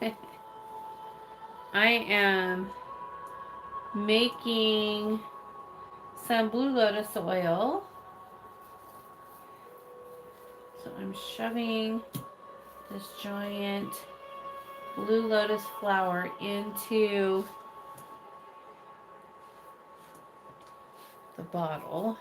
I am making some blue lotus oil. So I'm shoving this giant blue lotus flower into the bottle.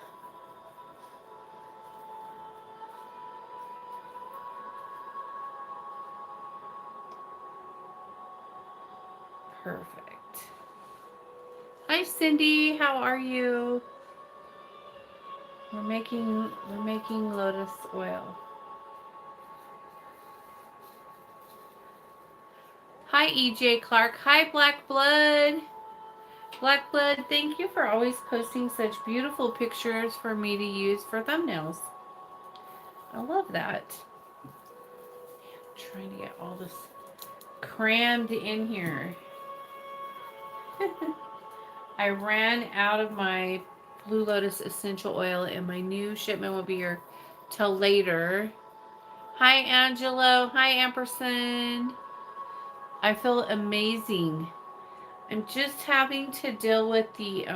Perfect. Hi Cindy, how are you? We're making lotus oil. Hi EJ Clark. Hi Black Blood. Black Blood, thank you for always posting such beautiful pictures for me to use for thumbnails. I love that. I'm trying to get all this crammed in here. I ran out of my Blue Lotus essential oil and my new shipment will be here till later. Hi Angelo. Hi Ampersand. I feel amazing. I'm just having to deal with the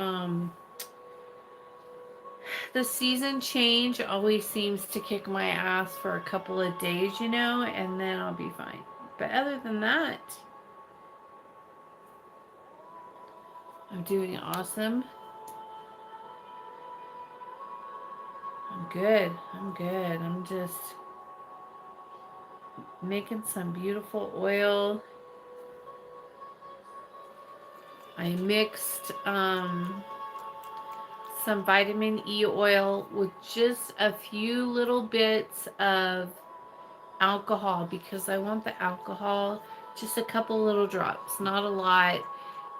season change always seems to kick my ass for a couple of days, and then I'll be fine. But other than that, I'm doing awesome. I'm good. I'm good. I'm just making some beautiful oil. I mixed some vitamin E oil with just a few little bits of alcohol because I want the alcohol, just a couple little drops, not a lot.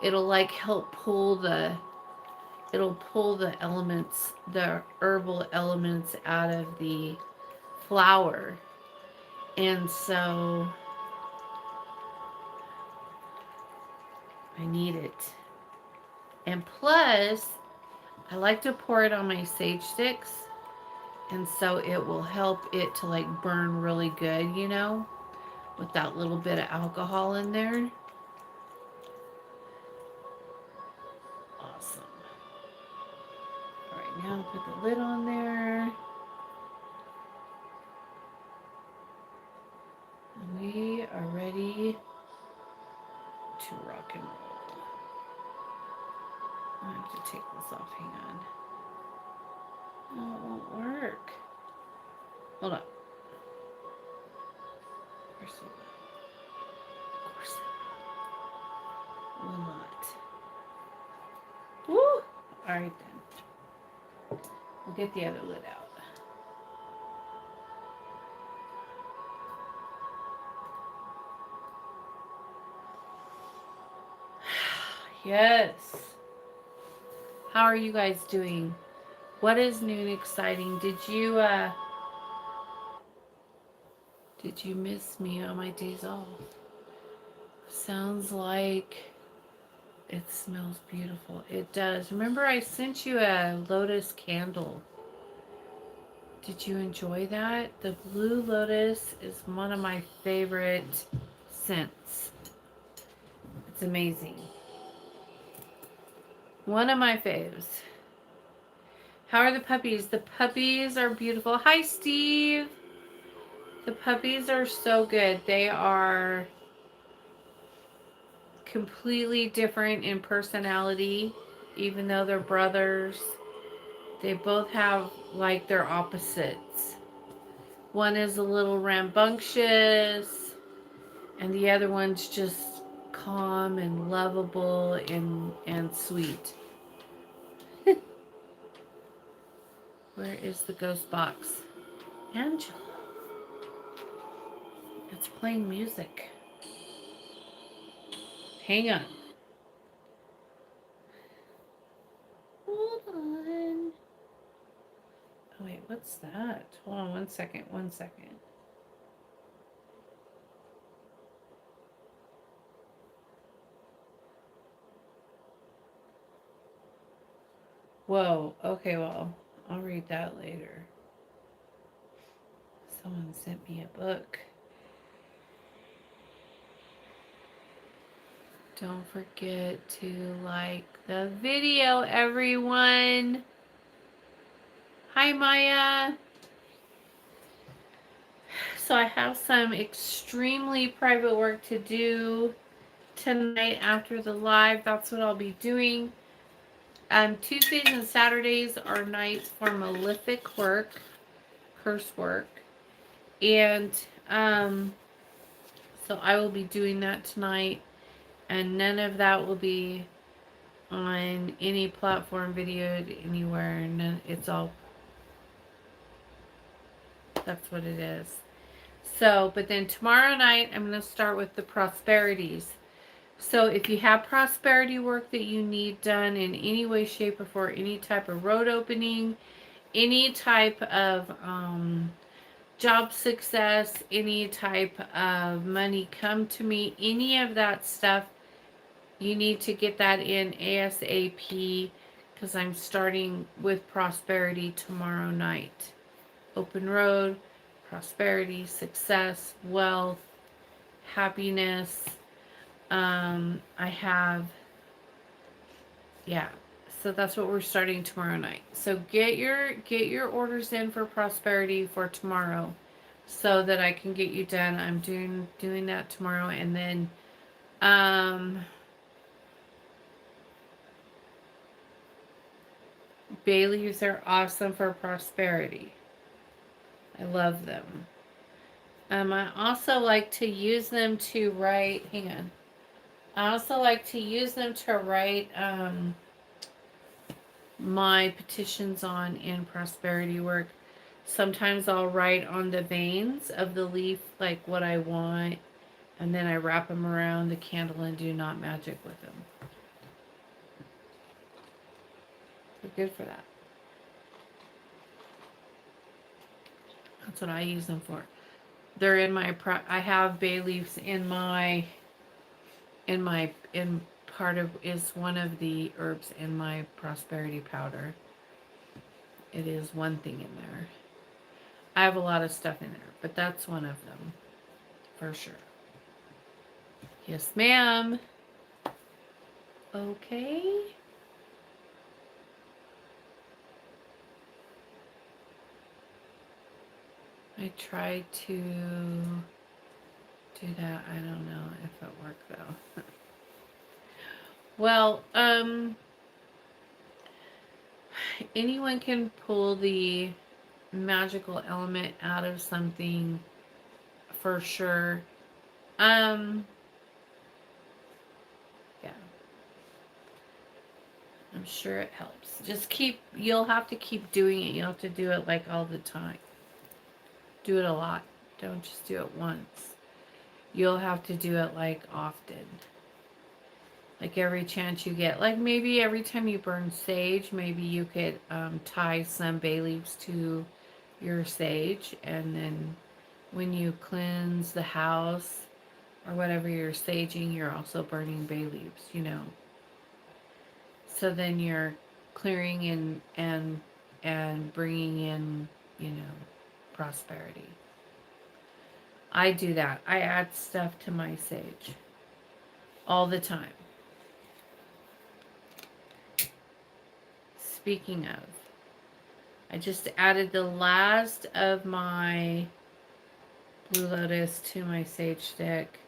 It'll like help pull the elements, the herbal elements out of the flour. And so I need it. And plus, I like to pour it on my sage sticks. And so it will help it to like burn really good, with that little bit of alcohol in there. Awesome. All right, now put the lid on there. And we are ready to rock and roll. I have to take this off. Hang on. Oh, it won't work. Hold on. Of course it will. Of course it will not. Woo! Alright then. We'll get the other lid out. Yes. How are you guys doing? What is new and exciting? Did you miss me on my days off? Sounds like it smells beautiful. It does. Remember I sent you a lotus candle. Did you enjoy that? The blue lotus is one of my favorite scents. It's amazing. One of my faves. How are the puppies? The puppies are beautiful. Hi, Steve. The puppies are so good. They are completely different in personality, even though they're brothers. They both have like their opposites. One is a little rambunctious, and the other one's just calm and lovable and sweet. Where is the ghost box? Angela. It's playing music. Hang on. Hold on. Oh, wait, what's that? Hold on 1 second. 1 second. Whoa. Okay, well, I'll read that later. Someone sent me a book. Don't forget to like the video, everyone. Hi, Maya. So I have some extremely private work to do tonight after the live. That's what I'll be doing. Tuesdays and Saturdays are nights for malefic work, curse work. And so I will be doing that tonight. And none of that will be on any platform videoed anywhere. None, it's all, that's what it is. So, but then tomorrow night, I'm going to start with the prosperities. So if you have prosperity work that you need done in any way, shape, or form, any type of road opening, any type of job success, any type of money come to me, any of that stuff, you need to get that in ASAP because I'm starting with prosperity tomorrow night. Open road, prosperity, success, wealth, happiness. I have, yeah. So that's what we're starting tomorrow night. So get your orders in for prosperity for tomorrow, so that I can get you done. I'm doing that tomorrow, and then bay leaves are awesome for prosperity. I love them. I also like to use them to write. Hang on. I also like to use them to write my petitions on in prosperity work. Sometimes I'll write on the veins of the leaf like what I want, and then I wrap them around the candle and do not magic with them. They're good for that. That's what I use them for. They're in my I have bay leaves in part of is one of the herbs in my prosperity powder. It is one thing in there. I have a lot of stuff in there, but that's one of them for sure. Yes, ma'am. Okay. I tried to do that. I don't know if it worked though. Well, anyone can pull the magical element out of something for sure. Yeah. I'm sure it helps. You'll have to keep doing it. You'll have to do it like all the time. Do it a lot. Don't just do it once. You'll have to do it like often. Like every chance you get. Like maybe every time you burn sage, maybe you could tie some bay leaves to your sage, and then when you cleanse the house or whatever you're saging, you're also burning bay leaves, So then you're clearing and bringing in, prosperity. I do that. I add stuff to my sage all the time. Speaking of, I just added the last of my Blue Lotus to my sage stick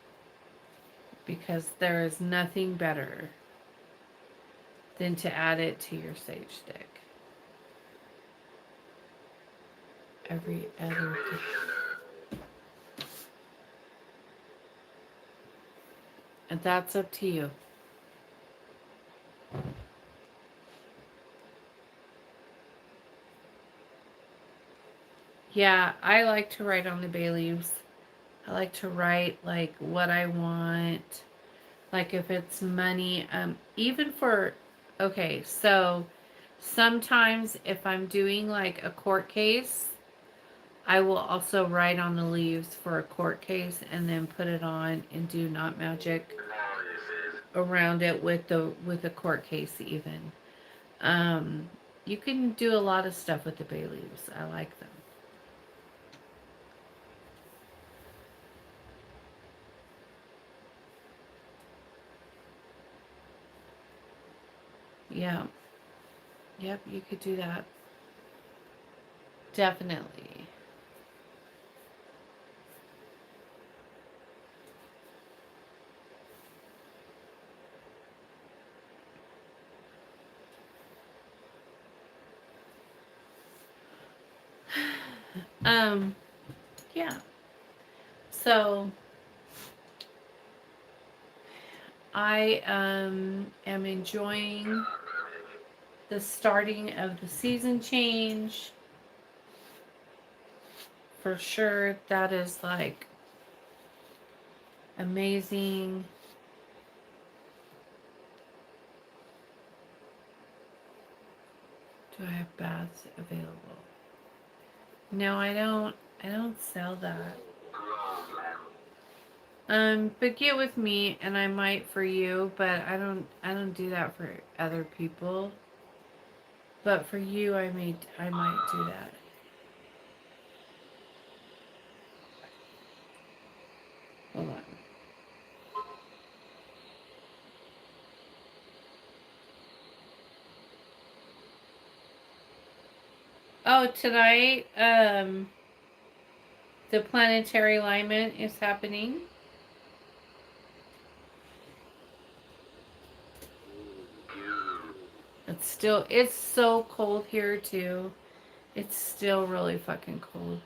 because there is nothing better than to add it to your sage stick. Every other day. And that's up to you. Yeah, I like to write on the bay leaves. I like to write like what I want. Like if it's money, even for, okay, so sometimes if I'm doing like a court case, I will also write on the leaves for a court case and then put it on and do not magic around it with the court case even. You can do a lot of stuff with the bay leaves. I like them. Yeah. Yep, you could do that. Definitely. Um, yeah. So I am enjoying the starting of the season change. For sure, that is like amazing. Do I have baths available? No, I don't. I don't sell that. But get with me, and I might for you. But I don't. I don't do that for other people. But for you, I may. I might do that. Hold on. Oh, tonight, the planetary alignment is happening. It's so cold here too. It's still really fucking cold.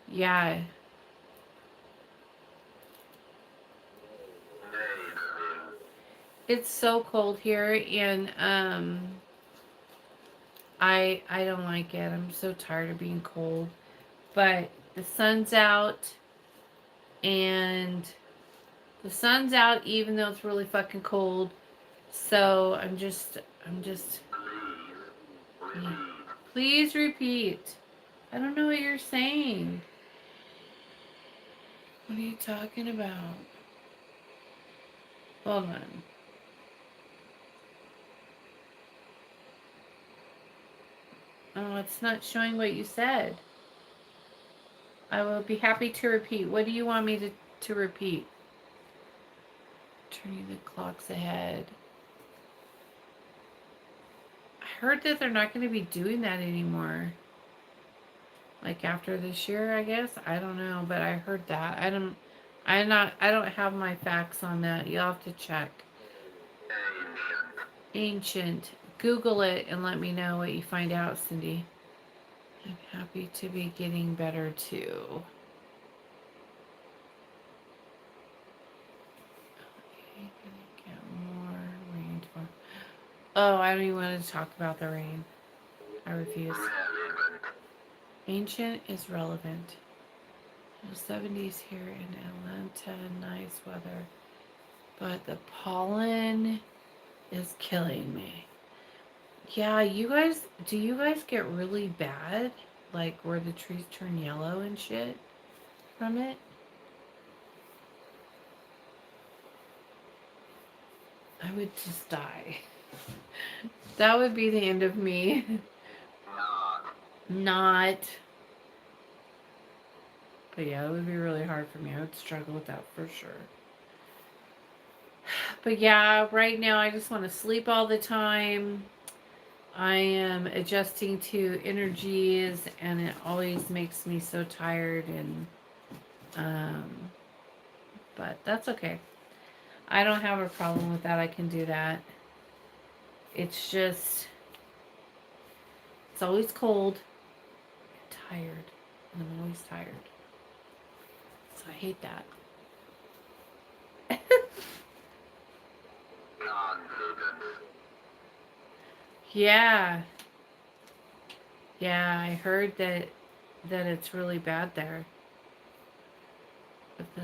Yeah. It's so cold here, and I don't like it. I'm so tired of being cold. But the sun's out, and the sun's out even though it's really fucking cold. So I'm just yeah. Please repeat. I don't know what you're saying. What are you talking about? Hold on. Oh, it's not showing what you said. I will be happy to repeat. What do you want me to repeat? Turning the clocks ahead. I heard that they're not going to be doing that anymore. Like after this year, I guess. I don't know, but I heard that. I don't have my facts on that. You'll have to check. Ancient. Google it and let me know what you find out, Cindy. I'm happy to be getting better too. Okay, gonna get more rain tomorrow. Oh, I don't even want to talk about the rain. I refuse. Ancient is relevant. The 70s here in Atlanta, nice weather. But the pollen is killing me. Yeah, do you guys get really bad? Like where the trees turn yellow and shit from it? I would just die. That would be the end of me. Not. But yeah, it would be really hard for me. I would struggle with that for sure. But yeah, right now I just want to sleep all the time. I am adjusting to energies, and it always makes me so tired. And um, but that's okay. I don't have a problem with that. I can do that. It's just it's always cold. I'm tired, and I'm always tired. So I hate that. Yeah, yeah. I heard that it's really bad there. But the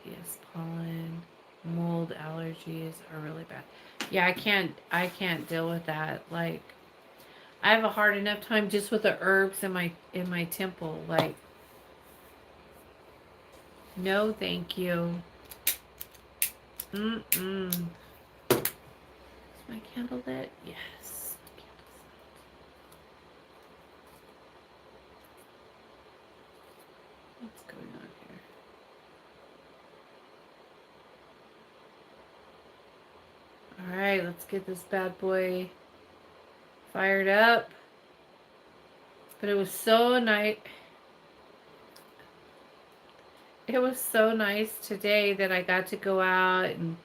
yes, pollen, mold allergies are really bad. Yeah, I can't deal with that. Like I have a hard enough time just with the herbs in my temple. Like no, thank you. Mm-mm. Is my candle lit? Yes. What's going on here? get this bad boy fired up. But it was so nice. It was so nice today that I got to go out and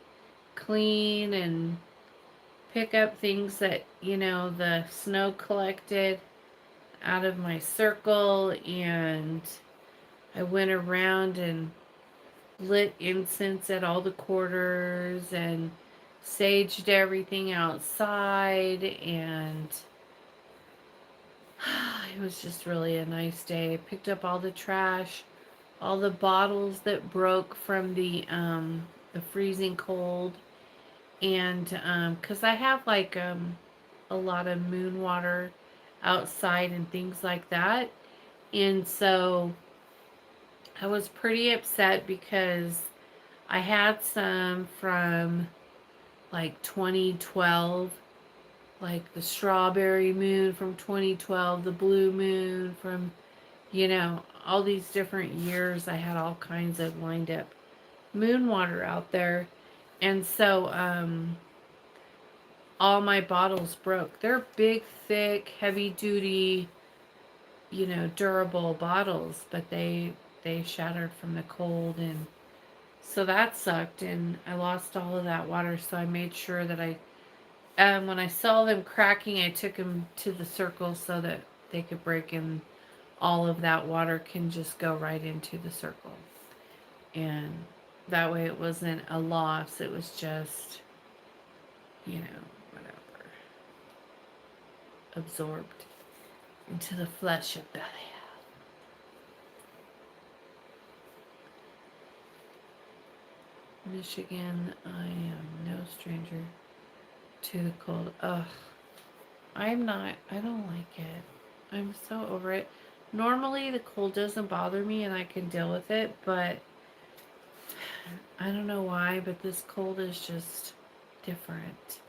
clean and pick up things that, the snow collected out of my circle, and I went around and lit incense at all the quarters and saged everything outside, and it was just really a nice day. I picked up all the trash, all the bottles that broke from the freezing cold, and because I have like a lot of moon water outside and things like that, and so I was pretty upset because I had some from like 2012, like the strawberry moon from 2012, the blue moon from, all these different years. I had all kinds of lined up moon water out there. And so all my bottles broke. They're big, thick, heavy duty, durable bottles, but they shattered from the cold, and so that sucked, and I lost all of that water. So I made sure that when I saw them cracking, I took them to the circle so that they could break, and all of that water can just go right into the circle. And that way it wasn't a loss. It was just, whatever, absorbed into the flesh of Belial. Michigan, I am no stranger to the cold. Ugh. I don't like it. I'm so over it. Normally the cold doesn't bother me and I can deal with it, but I don't know why, but this cold is just different.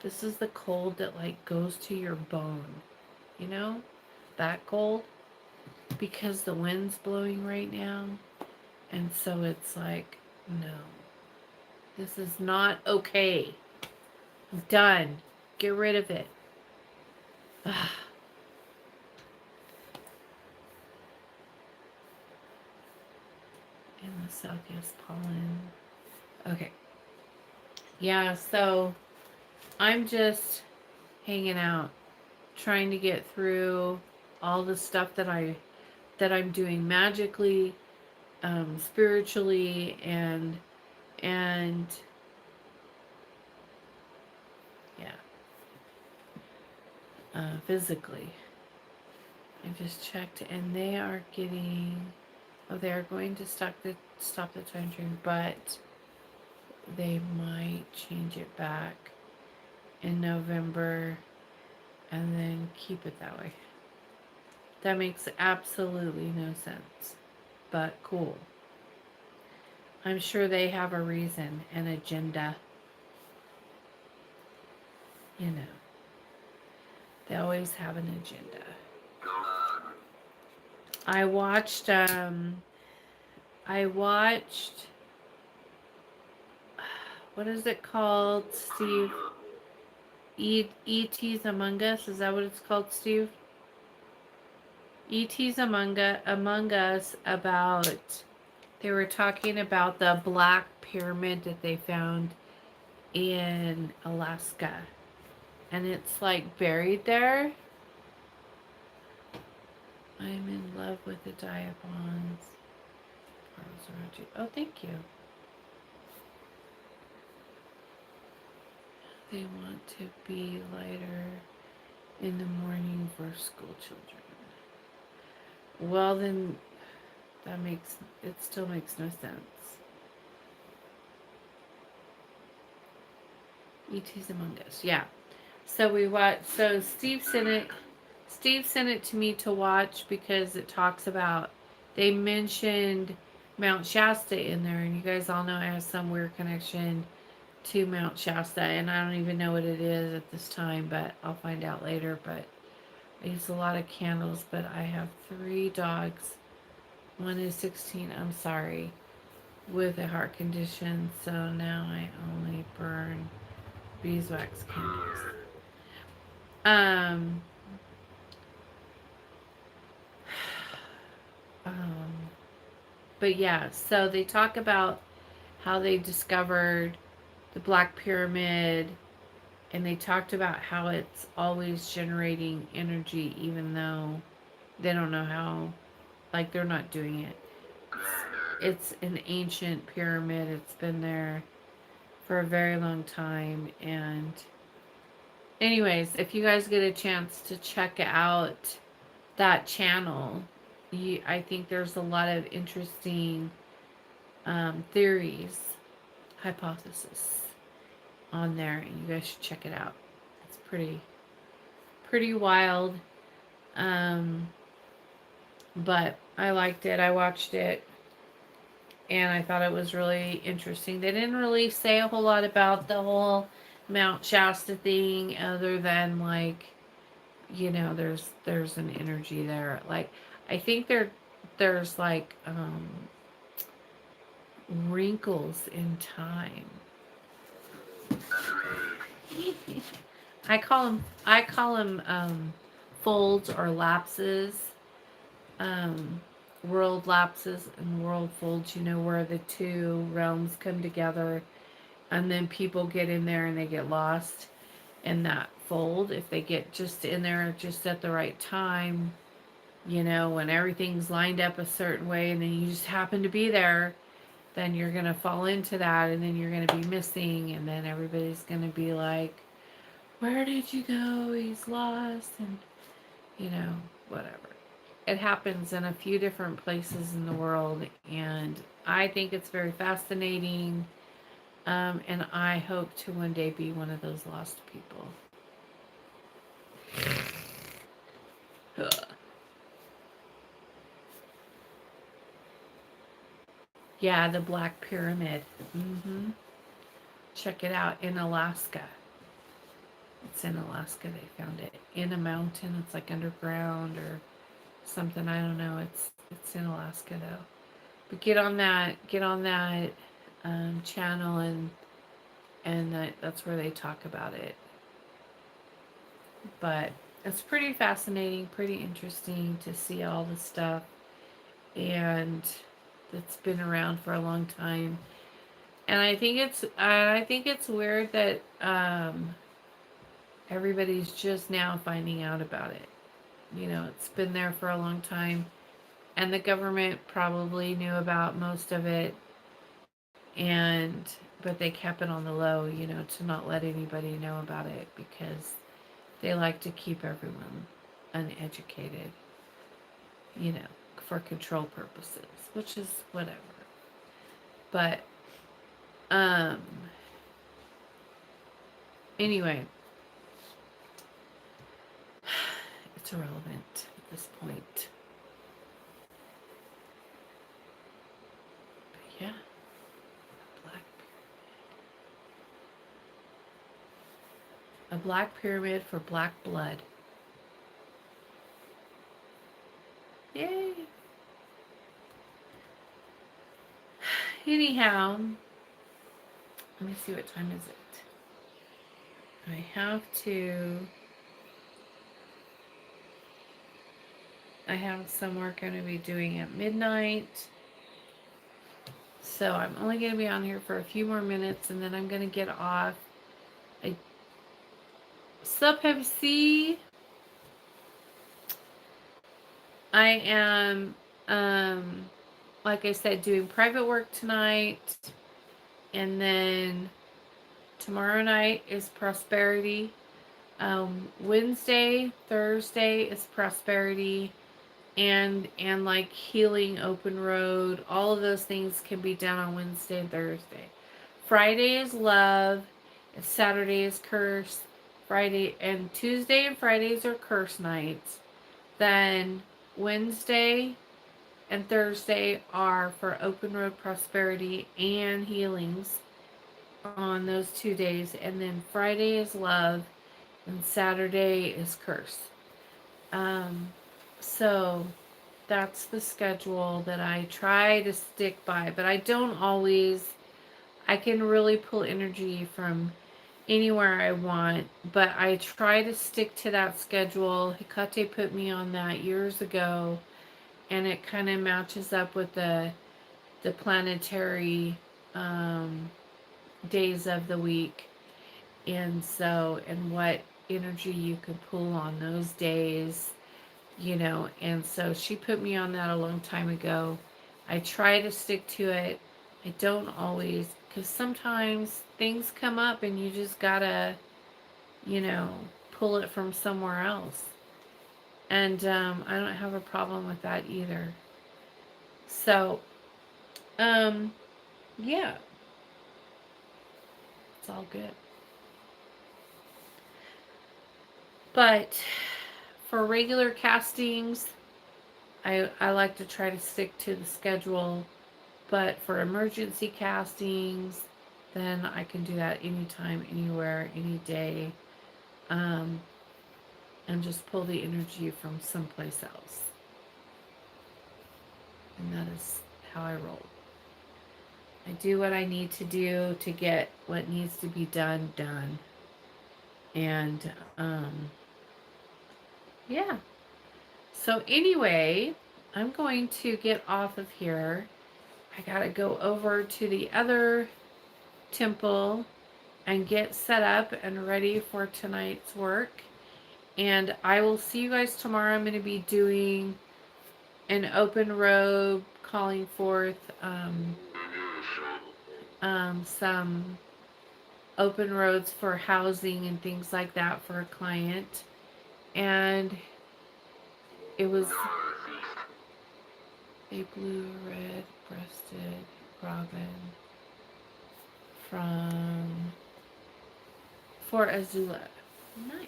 This is the cold that like goes to your bone. That cold, because the wind's blowing right now. And so it's like, no, this is not okay. I'm done. Get rid of it. Ugh. And the southeast pollen. Okay. Yeah, so I'm just hanging out, trying to get through all the stuff that I'm doing magically, spiritually, and yeah, physically. I just checked, and they are getting. Oh, they are going to stop the time train, but they might change it back in November and then keep it that way. That makes absolutely no sense, but cool. I'm sure they have a reason, an agenda. They always have an agenda. I watched what is it called, Steve? E.T.'s Among Us, is that what it's called, Steve? E.T.'s Among Us, about, they were talking about the black pyramid that they found in Alaska. And it's like buried there. I'm in love with the diamonds. Oh, thank you. They want to be lighter in the morning for school children. Well, then it still makes no sense. E.T.'s Among Us, yeah. So we watched. So Steve sent it to me to watch because it talks about. They mentioned Mount Shasta in there, and you guys all know I have some weird connection to Mount Shasta, and I don't even know what it is at this time, but I'll find out later. But I use a lot of candles, but I have 3 dogs. One is 16, I'm sorry, with a heart condition, so now I only burn beeswax candles. Um, um, but yeah, so they talk about how they discovered the Black Pyramid, and they talked about how it's always generating energy, even though they don't know how, like, they're not doing it. It's an ancient pyramid, it's been there for a very long time. And, anyways, if you guys get a chance to check out that channel, I think there's a lot of interesting theories, hypothesis on there, and you guys should check it out. It's pretty wild. Um, but I liked it. I watched it, and I thought it was really interesting. They didn't really say a whole lot about the whole Mount Shasta thing, other than, like, there's an energy there. Like, I think there's like wrinkles in time. I call them folds or lapses. Um, world lapses and world folds. Where the two realms come together, and then people get in there and they get lost in that fold. If they get just in there just at the right time, when everything's lined up a certain way, and then you just happen to be there, then you're going to fall into that, and then you're going to be missing, and then everybody's going to be like, where did you go? He's lost, and, whatever. It happens in a few different places in the world, and I think it's very fascinating, and I hope to one day be one of those lost people. Yeah, the Black Pyramid. Check it out in Alaska. It's in Alaska. They found it in a mountain. It's like underground or something. I don't know. It's in Alaska though. But get on that channel, and that's where they talk about it. But it's pretty fascinating, pretty interesting to see all the stuff, and it's been around for a long time. And I think it's weird that everybody's just now finding out about it. It's been there for a long time, and the government probably knew about most of it, and but they kept it on the low, to not let anybody know about it, because they like to keep everyone uneducated, you know, for control purposes, which is whatever. But um anyway, it's irrelevant at this point. But yeah, black a black pyramid for black blood. Yay. Anyhow, let me see, what time is it? I have some work I'm going to be doing at midnight. So I'm only going to be on here for a few more minutes, and then I'm going to get off. Sup, Pepsi? I am, like I said, doing private work tonight. And then tomorrow night is prosperity. Wednesday, Thursday is prosperity. And like healing, open road, all of those things can be done on Wednesday and Thursday. Friday is love, and Saturday is curse. Friday and Tuesday and Fridays are curse nights. Then Wednesday and Thursday are for open road, prosperity, and healings on those 2 days. And then Friday is love, and Saturday is curse. So that's the schedule that I try to stick by, but I don't always. I can really pull energy from anywhere I want, but I try to stick to that schedule. Hecate put me on that years ago, and it kind of matches up with the planetary um, days of the week, and so and what energy you can pull on those days, and so she put me on that a long time ago. I try to stick to it. I don't always, because sometimes things come up and you just gotta, you know, pull it from somewhere else. And I don't have a problem with that either. So, um, yeah, it's all good. But for regular castings, I like to try to stick to the schedule. But for emergency castings, then I can do that anytime, anywhere, any day, um, and just pull the energy from someplace else. And that is how I roll. I do what I need to do to get what needs to be done. And yeah. So anyway, I'm going to get off of here. I gotta go over to the other temple and get set up and ready for tonight's work. And I will see you guys tomorrow. I'm going to be doing an open road, calling forth some open roads for housing and things like that for a client. And it was a blue red breasted robin from for Azula. Nice.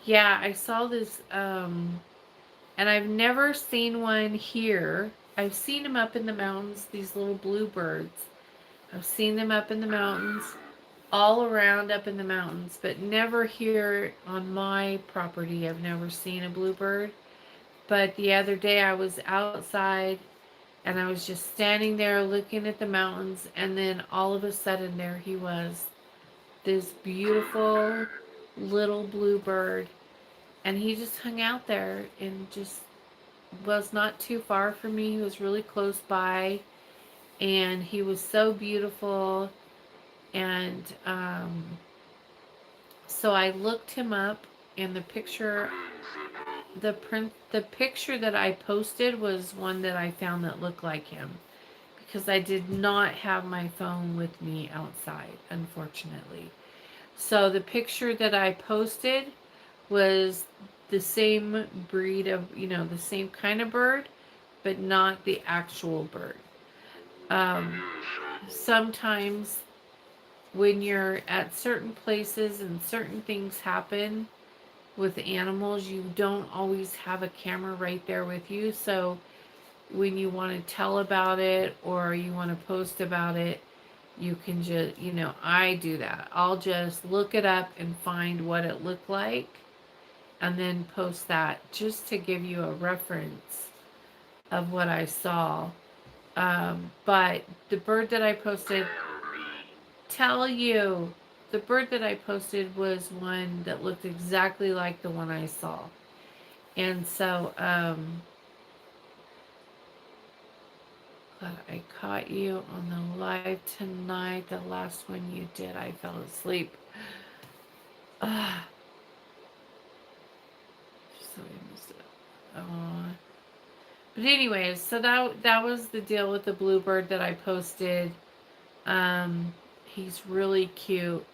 Yeah, I saw this and I've never seen one here. I've seen them up in the mountains, these little bluebirds. I've seen them up in the mountains, all around up in the mountains, but never here on my property. I've never seen a bluebird. But the other day I was outside and I was just standing there looking at the mountains, and then all of a sudden there he was, this beautiful little bluebird, and he just hung out there and just was not too far from me. He was really close by, and he was so beautiful. And so I looked him up, and the picture that I posted was one that I found that looked like him, because I did not have my phone with me outside, unfortunately. So the picture that I posted was the same breed of, the same kind of bird, but not the actual bird. Um, Sometimes when you're at certain places and certain things happen with animals, you don't always have a camera right there with you. So when you want to tell about it or you want to post about it, you can just, I do that. I'll just look it up and find what it looked like and then post that just to give you a reference of what I saw. But the bird that I posted, tell you, the bird that I posted was one that looked exactly like the one I saw. And so, glad I caught you on the live tonight. The last one you did, I fell asleep. Ah, so I missed it. But anyways, so that was the deal with the bluebird that I posted. He's really cute.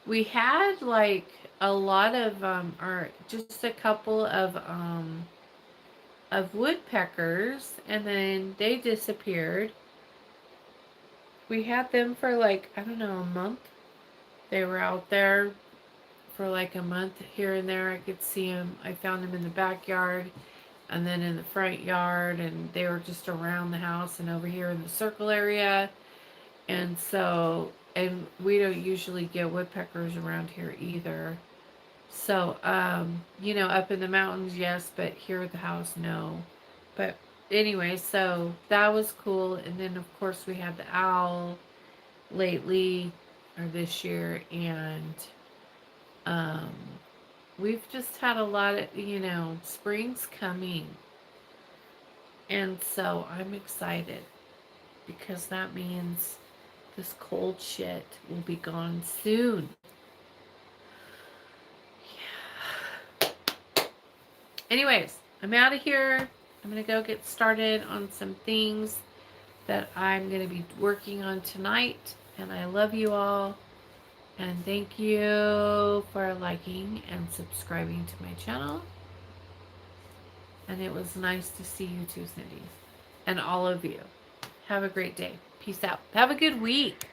We had like a lot of or just a couple of woodpeckers, and then they disappeared. We had them for like, I don't know, a month. They were out there for like a month here and there. I could see them. I found them in the backyard and then in the front yard, and they were just around the house and over here in the circle area. And so, and we don't usually get woodpeckers around here either. So, up in the mountains, yes, but here at the house, no. But anyway, so that was cool. And then, of course, we had the owl lately. or this year, and um, we've just had a lot of, spring's coming. And so I'm excited because that means this cold shit will be gone soon. Yeah. Anyways, I'm out of here. I'm going to go get started on some things that I'm going to be working on tonight. And I love you all. And thank you for liking and subscribing to my channel. And it was nice to see you too, Cindy. And all of you. Have a great day. Peace out. Have a good week.